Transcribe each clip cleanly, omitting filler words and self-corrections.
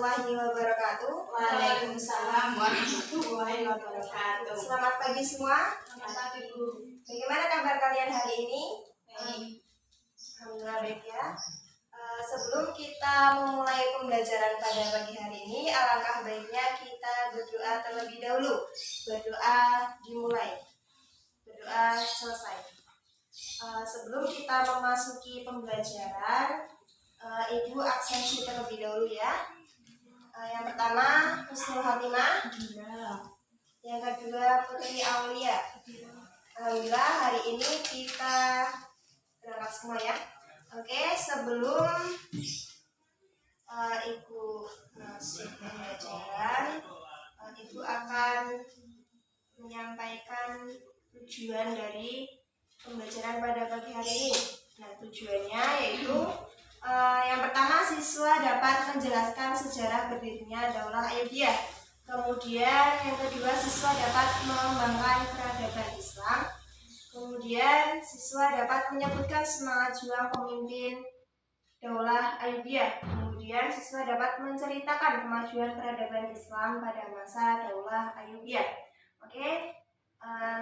warahmatullahi wabarakatuh. Waalaikumsalam warahmatullahi wabarakatuh. Selamat pagi semua. Selamat pagi, Bu. Bagaimana kabar kalian hari ini? Baik. Alhamdulillah baik ya. Sebelum kita memulai pembelajaran pada pagi hari ini, alangkah baiknya kita berdoa terlebih dahulu. Berdoa dimulai, berdoa selesai. Sebelum kita memasuki pembelajaran, Ibu absensi terlebih dahulu ya. Yang pertama Husnul Khotimah, yang kedua Putri Aulia. Alhamdulillah hari ini kita berangkat semua ya. Oke, sebelum Ibu masuk pembelajaran, Ibu akan menyampaikan tujuan dari pembelajaran pada pagi hari ini. Nah, tujuannya yaitu yang pertama, siswa dapat menjelaskan sejarah berdirinya Daulah Ayyubiyah. Kemudian yang kedua, siswa dapat mengembangkan peradaban Islam. Kemudian siswa dapat menyebutkan semangat juang pemimpin Daulah Ayyubiyah. Kemudian siswa dapat menceritakan kemajuan peradaban Islam pada masa Daulah Ayyubiyah. Oke.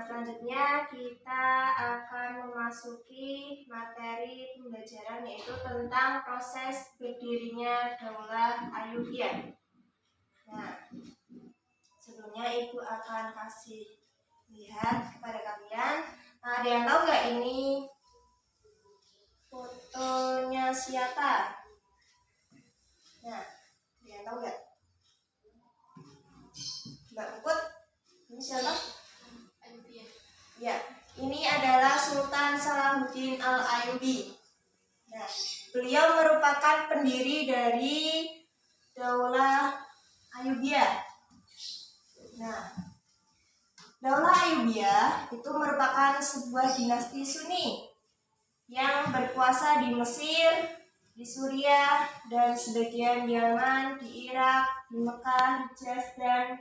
Selanjutnya kita akan memasuki materi pembelajaran yaitu tentang proses berdirinya Daulah Ayyubiyah. Nah, sebelumnya Ibu akan kasih lihat kepada kalian. Ada yang tahu nggak ini fotonya siapa? Nah, ada yang tahu nggak? Mbak Puput, ini siapa? Ya, ini adalah Sultan Salahuddin Al-Ayyubi. Nah, beliau merupakan pendiri dari Daulah Ayyubiyah. Nah, Daulah Ayyubiyah itu merupakan sebuah dinasti Sunni yang berkuasa di Mesir, di Suriah, dan sebagian Yaman, di Irak, di Mekah, Hijaz, dan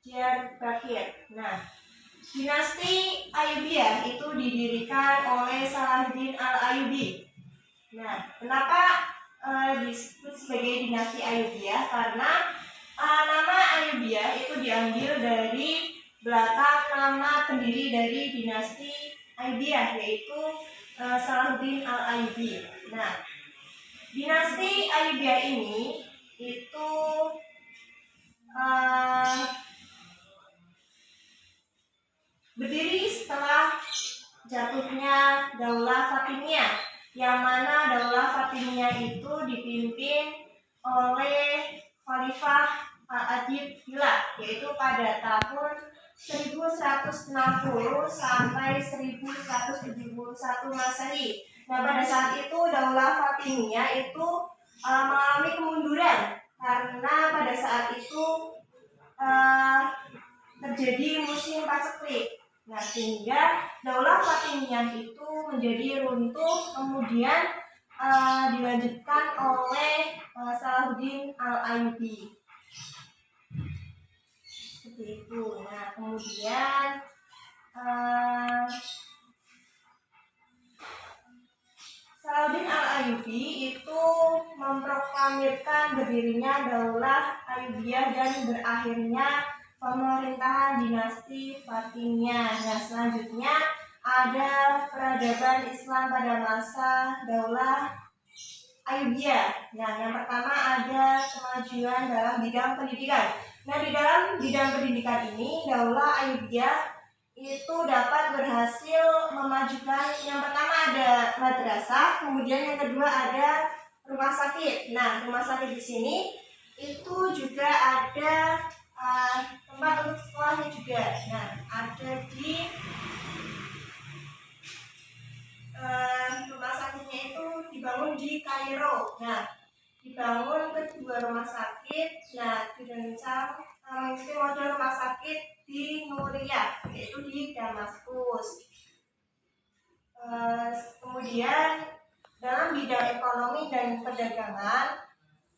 Diyarbakir. Nah, dinasti Ayyubiyah itu didirikan oleh Salahuddin Al-Ayyubi. Nah, kenapa disebut sebagai dinasti Ayyubiyah? Karena nama Ayyubiyah itu diambil dari belakang nama pendiri dari dinasti Ayyubiyah, yaitu Salahuddin Al-Ayyubi. Nah, dinasti Ayyubiyah ini itu berdiri setelah jatuhnya Daulah Fatimiyah, yang mana Daulah Fatimiyah itu dipimpin oleh Khalifah Al-Adib Billah, yaitu pada tahun 1160 sampai 1171 Masehi. Nah, pada saat itu Daulah Fatimiyah itu mengalami kemunduran karena pada saat itu terjadi musim paceklik. Nah, sehingga Daulah Fatimiyah itu menjadi runtuh, kemudian dilanjutkan oleh Salahuddin Al-Ayyubi. Seperti itu. Nah, kemudian Salahuddin Al-Ayyubi itu memproklamirkan berdirinya Daulah Ayyubiyah dan berakhirnya pemerintahan dinasti Fatimiyah. Nah, selanjutnya ada peradaban Islam pada masa Daulah Ayyubiyah. Nah, yang pertama ada kemajuan dalam bidang pendidikan. Nah, di dalam bidang pendidikan ini Daulah Ayyubiyah itu dapat berhasil memajukan, yang pertama ada madrasah, kemudian yang kedua ada rumah sakit. Nah, rumah sakit di sini itu juga ada tempat untuk sekolahnya juga. Nah, ada di rumah sakitnya itu dibangun di Kairo. Nah, dibangun kedua rumah sakit. Nah, dirancang mengikuti model rumah sakit di Nuriyah, yaitu di Damaskus. Kemudian dalam bidang ekonomi dan perdagangan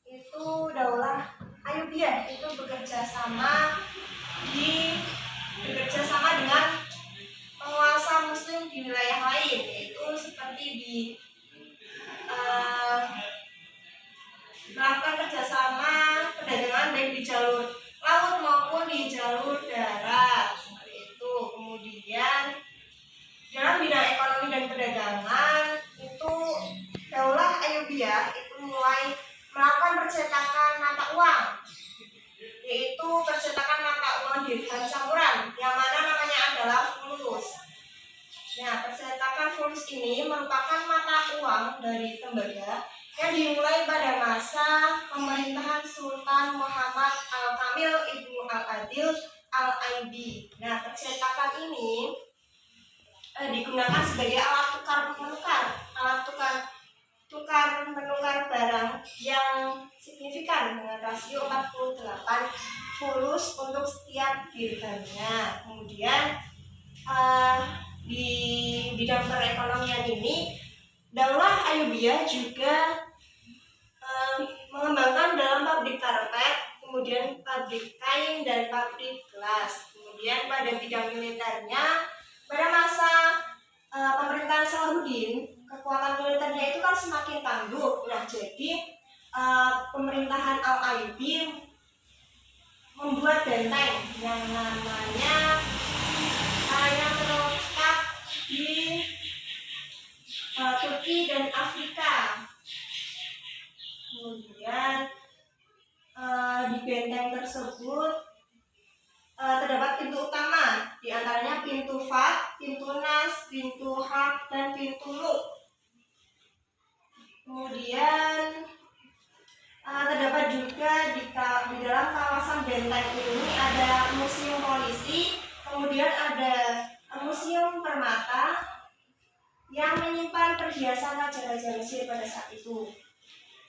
itu Daulah Ayyubiyah itu bekerja sama dengan penguasa Muslim di wilayah lain, yaitu seperti di melakukan kerjasama perdagangan baik di jalur laut maupun di jalur darat. Seperti itu. Kemudian dalam bidang ekonomi dan perdagangan itu Daulah Ayyubiyah itu mulai melakukan percetakan mata uang, yaitu percetakan mata uang dirham campuran yang mana namanya adalah fulus. Nah, percetakan fulus ini merupakan mata uang dari tembaga yang dimulai pada masa pemerintahan Sultan Muhammad Al-Kamil Ibnu Al-Adil Al-Aibi. Nah, percetakan ini digunakan sebagai alat tukar menukar barang yang signifikan dengan rasio 48 fulus untuk setiap dirhamnya. Kemudian di bidang perekonomian ini Daulah Ayyubiyah juga mengembangkan dalam pabrik karpet, kemudian pabrik kain dan pabrik gelas. Kemudian pada bidang militernya pada masa pemerintahan Salahuddin, kekuatan militernya itu kan semakin tangguh. Nah, jadi pemerintahan Al-Ayyubi membuat benteng yang namanya yang terletak di Turki dan Afrika. Kemudian di benteng tersebut terdapat pintu utama, di antaranya pintu Fat, pintu Nas, pintu Hak, dan pintu Lu. Kemudian terdapat juga di dalam kawasan benteng ini ada museum polisi, kemudian ada museum permata yang menyimpan perhiasan raja-raja Mesir pada saat itu.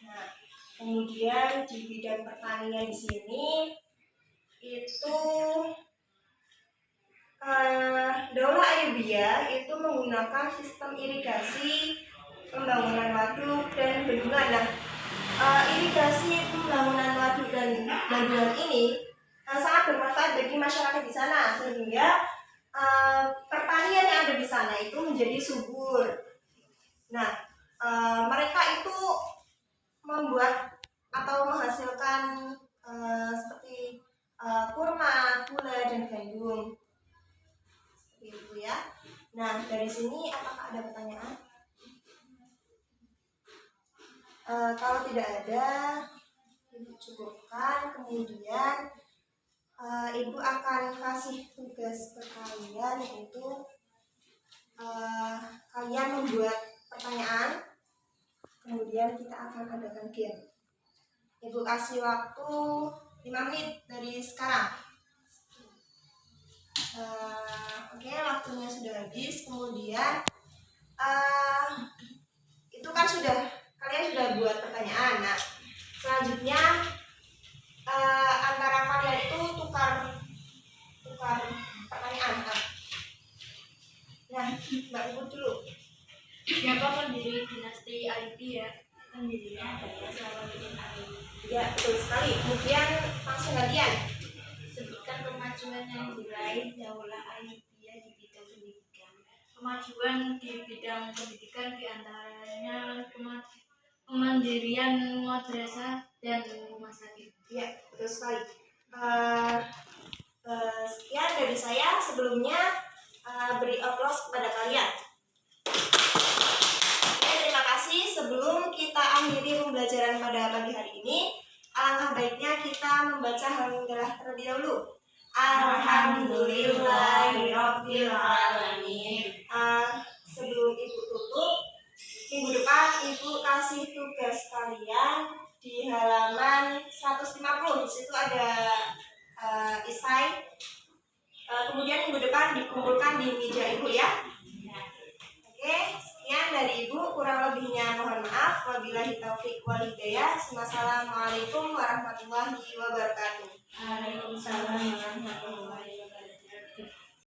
Nah, kemudian di bidang pertanian di sini itu Daulah Ayyubiyah itu menggunakan sistem irigasi, pembangunan waduk dan bendungan. Nah, irigasi, pembangunan waduk dan bendungan ini sangat bermanfaat bagi masyarakat di sana, sehingga pertanian yang ada di sana itu menjadi subur. Nah, mereka itu membuat atau menghasilkan seperti kurma, gula, dan gandum. Seperti itu ya. Nah, dari sini apakah ada pertanyaan? Kalau tidak ada, Ibu cukupkan. Kemudian Ibu akan kasih tugas ke kalian, yaitu kalian membuat pertanyaan. Kemudian kita akan adakan game. Ibu kasih waktu 5 menit dari sekarang. Oke, waktunya sudah habis. Kemudian itu kan kalian sudah buat pertanyaan. Nah, selanjutnya antara kalian itu tukar pertanyaan. Nah, Mbak Ibu dulu. Siapa pendiri dinasti Ayyubiyah? Pendirinya adalah Salahuddin Ayyubi. Ya, betul sekali. Kemudian langsung gantian. Sebutkan kemajuan yang diraih Daulah Ayyubiyah di bidang pendidikan. Kemajuan di bidang pendidikan diantaranya kemandirian madrasah dan rumah sakit. Ya, betul sekali. Sekian dari saya. Sebelumnya beri aplaus kepada kalian. Oke, terima kasih. Sebelum kita akhiri pembelajaran pada pagi hari ini, alangkah baiknya kita membaca Alhamdulillah terlebih dahulu. Alhamdulillahirabbil alamin. Sebelum Ibu tutup, minggu depan Ibu kasih tugas kalian di halaman 150. Di situ ada isai. Kemudian minggu depan dikumpulkan di meja Ibu ya. Oke, sekian dari Ibu. Kurang lebihnya mohon maaf. Wabillahi taufiq wal hidayah. Wassalamualaikum warahmatullahi wabarakatuh. Waalaikumsalam warahmatullahi wabarakatuh.